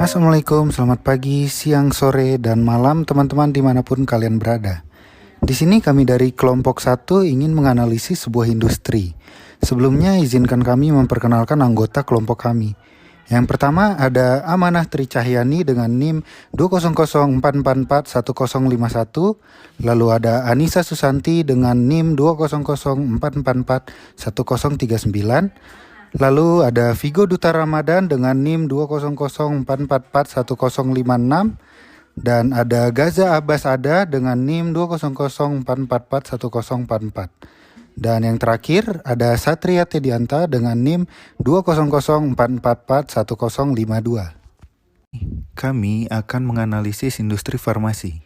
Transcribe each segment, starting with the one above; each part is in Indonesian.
Assalamualaikum, selamat pagi, siang, sore, dan malam teman-teman dimanapun kalian berada. Di sini kami dari kelompok 1 ingin menganalisis sebuah industri. Sebelumnya izinkan kami memperkenalkan anggota kelompok kami. Yang pertama ada Amanah Tri Cahyani dengan NIM 200444151. Lalu ada Anissa Susanti dengan NIM 200444139. Lalu ada Vigo Duta Ramadan dengan NIM 200444156. Dan ada Gaza Abbas Ada dengan NIM 200444144. Dan yang terakhir ada Satria Tedianta dengan NIM 200444152. Kami akan menganalisis industri farmasi.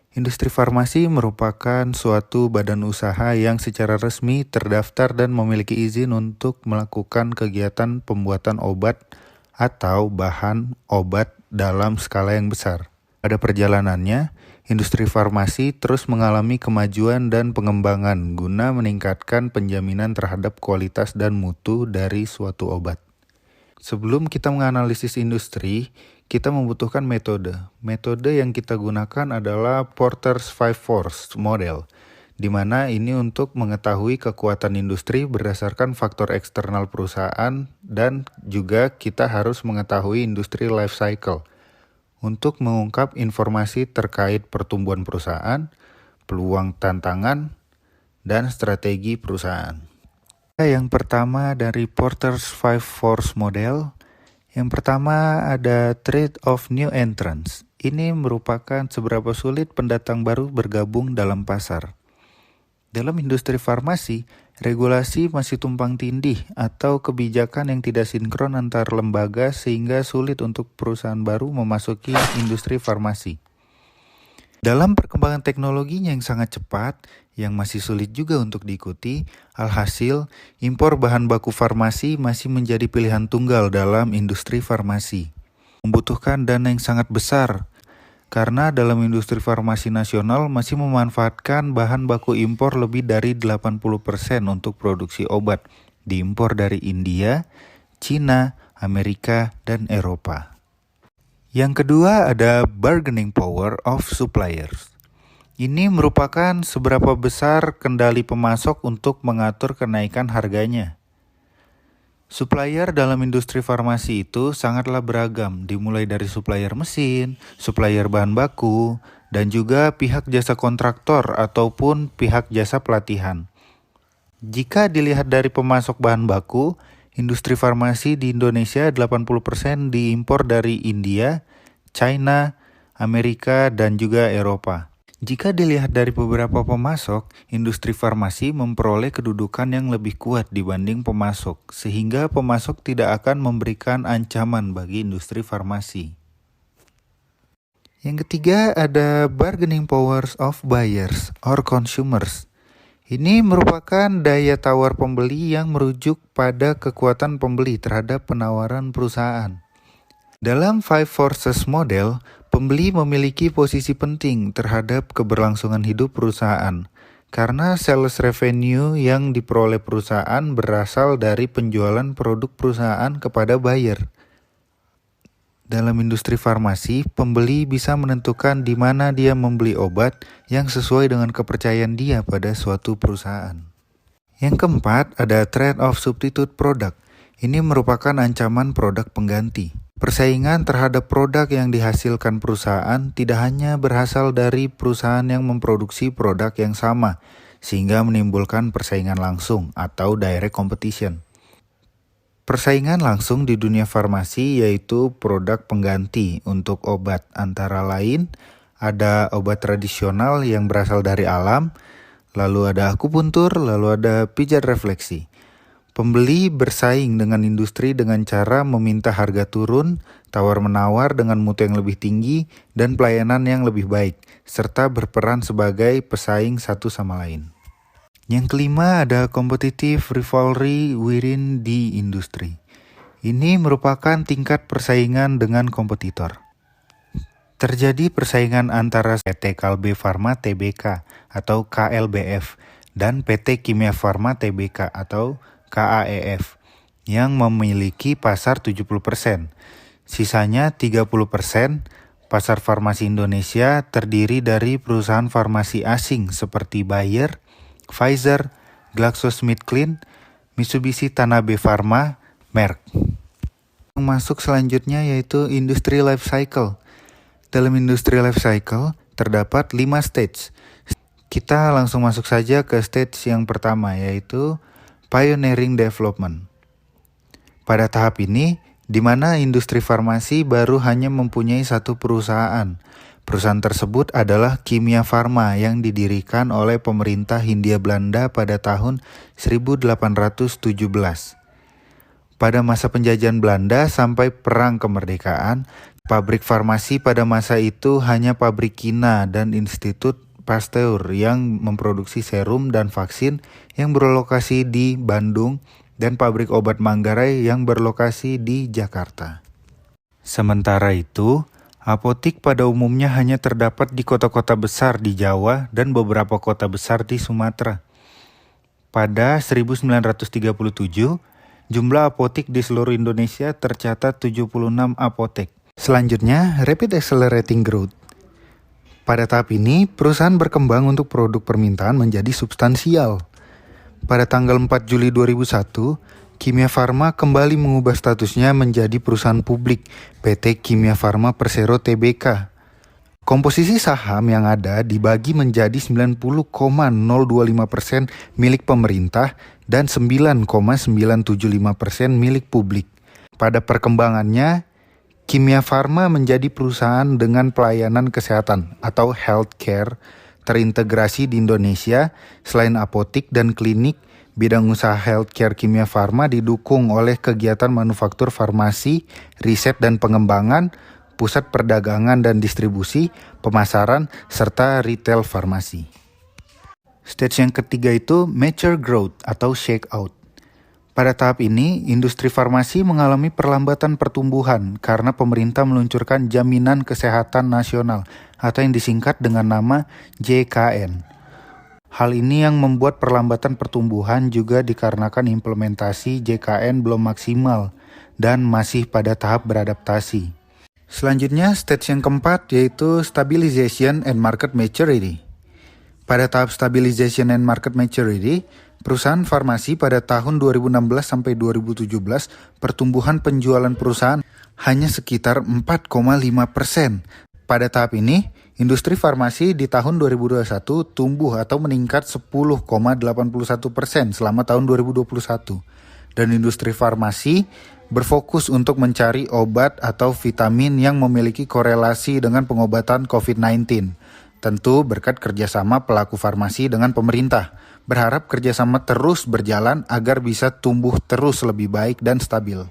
Industri farmasi merupakan suatu badan usaha yang secara resmi terdaftar dan memiliki izin untuk melakukan kegiatan pembuatan obat atau bahan obat dalam skala yang besar. Pada perjalanannya, industri farmasi terus mengalami kemajuan dan pengembangan guna meningkatkan penjaminan terhadap kualitas dan mutu dari suatu obat. Sebelum kita menganalisis industri, kita membutuhkan metode. Metode yang kita gunakan adalah Porter's Five Force Model, di mana ini untuk mengetahui kekuatan industri berdasarkan faktor eksternal perusahaan dan juga kita harus mengetahui industri life cycle untuk mengungkap informasi terkait pertumbuhan perusahaan, peluang tantangan, dan strategi perusahaan. Yang pertama dari Porter's Five Force Model. Yang pertama ada Trade of New Entrants. Ini merupakan seberapa sulit pendatang baru bergabung dalam pasar. Dalam industri farmasi, regulasi masih tumpang tindih atau kebijakan yang tidak sinkron antar lembaga sehingga sulit untuk perusahaan baru memasuki industri farmasi. Dalam perkembangan teknologinya yang sangat cepat, yang masih sulit juga untuk diikuti, alhasil impor bahan baku farmasi masih menjadi pilihan tunggal dalam industri farmasi. Membutuhkan dana yang sangat besar, karena dalam industri farmasi nasional masih memanfaatkan bahan baku impor lebih dari 80% untuk produksi obat, diimpor dari India, Cina, Amerika, dan Eropa. Yang kedua ada bargaining power of suppliers. Ini merupakan seberapa besar kendali pemasok untuk mengatur kenaikan harganya. Supplier dalam industri farmasi itu sangatlah beragam, dimulai dari supplier mesin, supplier bahan baku, dan juga pihak jasa kontraktor ataupun pihak jasa pelatihan. Jika dilihat dari pemasok bahan baku, industri farmasi di Indonesia 80% diimpor dari India, China, Amerika, dan juga Eropa. Jika dilihat dari beberapa pemasok, industri farmasi memperoleh kedudukan yang lebih kuat dibanding pemasok, sehingga pemasok tidak akan memberikan ancaman bagi industri farmasi. Yang ketiga ada bargaining powers of buyers or consumers. Ini merupakan daya tawar pembeli yang merujuk pada kekuatan pembeli terhadap penawaran perusahaan. Dalam Five Forces Model, pembeli memiliki posisi penting terhadap keberlangsungan hidup perusahaan karena sales revenue yang diperoleh perusahaan berasal dari penjualan produk perusahaan kepada buyer. Dalam industri farmasi, pembeli bisa menentukan di mana dia membeli obat yang sesuai dengan kepercayaan dia pada suatu perusahaan. Yang keempat, ada threat of substitute product. Ini merupakan ancaman produk pengganti. Persaingan terhadap produk yang dihasilkan perusahaan tidak hanya berasal dari perusahaan yang memproduksi produk yang sama, sehingga menimbulkan persaingan langsung atau direct competition. Persaingan langsung di dunia farmasi yaitu produk pengganti untuk obat, antara lain ada obat tradisional yang berasal dari alam, lalu ada akupuntur, lalu ada pijat refleksi. Pembeli bersaing dengan industri dengan cara meminta harga turun, tawar-menawar dengan mutu yang lebih tinggi, dan pelayanan yang lebih baik, serta berperan sebagai pesaing satu sama lain. Yang kelima ada competitive rivalry within the industry. Ini merupakan tingkat persaingan dengan kompetitor. Terjadi persaingan antara PT Kalbe Farma Tbk atau KLBF dan PT Kimia Farma Tbk atau KAEF yang memiliki pasar 70%. Sisanya 30%, pasar farmasi Indonesia terdiri dari perusahaan farmasi asing seperti Bayer, Pfizer, GlaxoSmithKline, Mitsubishi Tanabe Pharma, Merck. Masuk selanjutnya yaitu industri life cycle. Dalam industri life cycle terdapat 5 stage. Kita langsung masuk saja ke stage yang pertama yaitu pioneering development. Pada tahap ini, di mana industri farmasi baru hanya mempunyai satu perusahaan. Perusahaan tersebut adalah Kimia Farma yang didirikan oleh pemerintah Hindia Belanda pada tahun 1817. Pada masa penjajahan Belanda sampai perang kemerdekaan, pabrik farmasi pada masa itu hanya pabrik Kina dan Institut Pasteur yang memproduksi serum dan vaksin yang berlokasi di Bandung dan pabrik obat Manggarai yang berlokasi di Jakarta. Sementara itu, apotik pada umumnya hanya terdapat di kota-kota besar di Jawa dan beberapa kota besar di Sumatera. Pada 1937, jumlah apotik di seluruh Indonesia tercatat 76 apotek. Selanjutnya, rapid accelerating growth. Pada tahap ini, perusahaan berkembang untuk produk permintaan menjadi substansial. Pada tanggal 4 Juli 2001, Kimia Farma kembali mengubah statusnya menjadi perusahaan publik PT Kimia Farma Persero Tbk. Komposisi saham yang ada dibagi menjadi 90,025% milik pemerintah dan 9,975% milik publik. Pada perkembangannya, Kimia Farma menjadi perusahaan dengan pelayanan kesehatan atau healthcare terintegrasi di Indonesia. Selain apotik dan klinik, bidang usaha healthcare Kimia Farma didukung oleh kegiatan manufaktur farmasi, riset dan pengembangan, pusat perdagangan dan distribusi, pemasaran, serta retail farmasi. Stage yang ketiga itu mature growth atau shake out. Pada tahap ini, industri farmasi mengalami perlambatan pertumbuhan karena pemerintah meluncurkan Jaminan Kesehatan Nasional atau yang disingkat dengan nama JKN. Hal ini yang membuat perlambatan pertumbuhan juga dikarenakan implementasi JKN belum maksimal dan masih pada tahap beradaptasi. Selanjutnya, stage yang keempat yaitu stabilization and market maturity. Pada tahap stabilization and market maturity, perusahaan farmasi pada tahun 2016 sampai 2017 pertumbuhan penjualan perusahaan hanya sekitar 4,5%. Pada tahap ini, industri farmasi di tahun 2021 tumbuh atau meningkat 10,81% selama tahun 2021. Dan industri farmasi berfokus untuk mencari obat atau vitamin yang memiliki korelasi dengan pengobatan COVID-19. Tentu berkat kerjasama pelaku farmasi dengan pemerintah. Berharap kerjasama terus berjalan agar bisa tumbuh terus lebih baik dan stabil.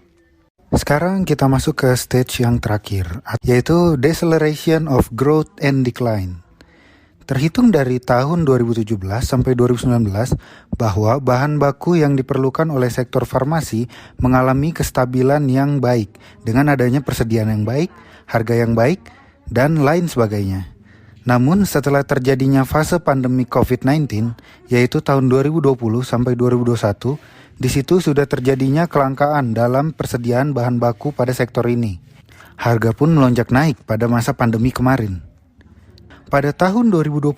Sekarang kita masuk ke stage yang terakhir, yaitu deceleration of growth and decline. Terhitung dari tahun 2017 sampai 2019, bahwa bahan baku yang diperlukan oleh sektor farmasi mengalami kestabilan yang baik dengan adanya persediaan yang baik, harga yang baik, dan lain sebagainya. Namun setelah terjadinya fase pandemi COVID-19, yaitu tahun 2020 sampai 2021, di situ sudah terjadinya kelangkaan dalam persediaan bahan baku pada sektor ini. Harga pun melonjak naik pada masa pandemi kemarin. Pada tahun 2022,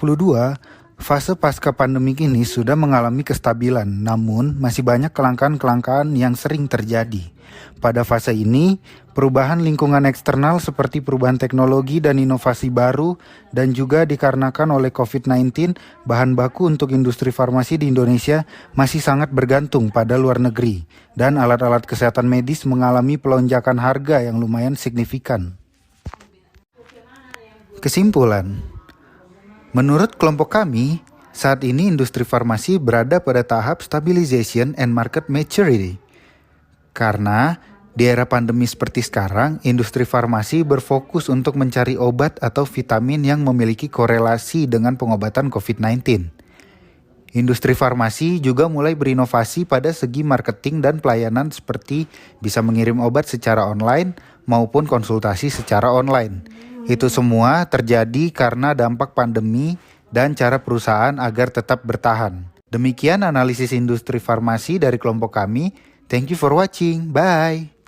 fase pasca pandemi ini sudah mengalami kestabilan, namun masih banyak kelangkaan-kelangkaan yang sering terjadi. Pada fase ini, perubahan lingkungan eksternal seperti perubahan teknologi dan inovasi baru dan juga dikarenakan oleh COVID-19, bahan baku untuk industri farmasi di Indonesia masih sangat bergantung pada luar negeri dan alat-alat kesehatan medis mengalami pelonjakan harga yang lumayan signifikan. Kesimpulan, menurut kelompok kami, saat ini industri farmasi berada pada tahap stabilization and market maturity. Karena di era pandemi seperti sekarang, industri farmasi berfokus untuk mencari obat atau vitamin yang memiliki korelasi dengan pengobatan COVID-19. Industri farmasi juga mulai berinovasi pada segi marketing dan pelayanan seperti bisa mengirim obat secara online maupun konsultasi secara online. Itu semua terjadi karena dampak pandemi dan cara perusahaan agar tetap bertahan. Demikian analisis industri farmasi dari kelompok kami. Thank you for watching. Bye.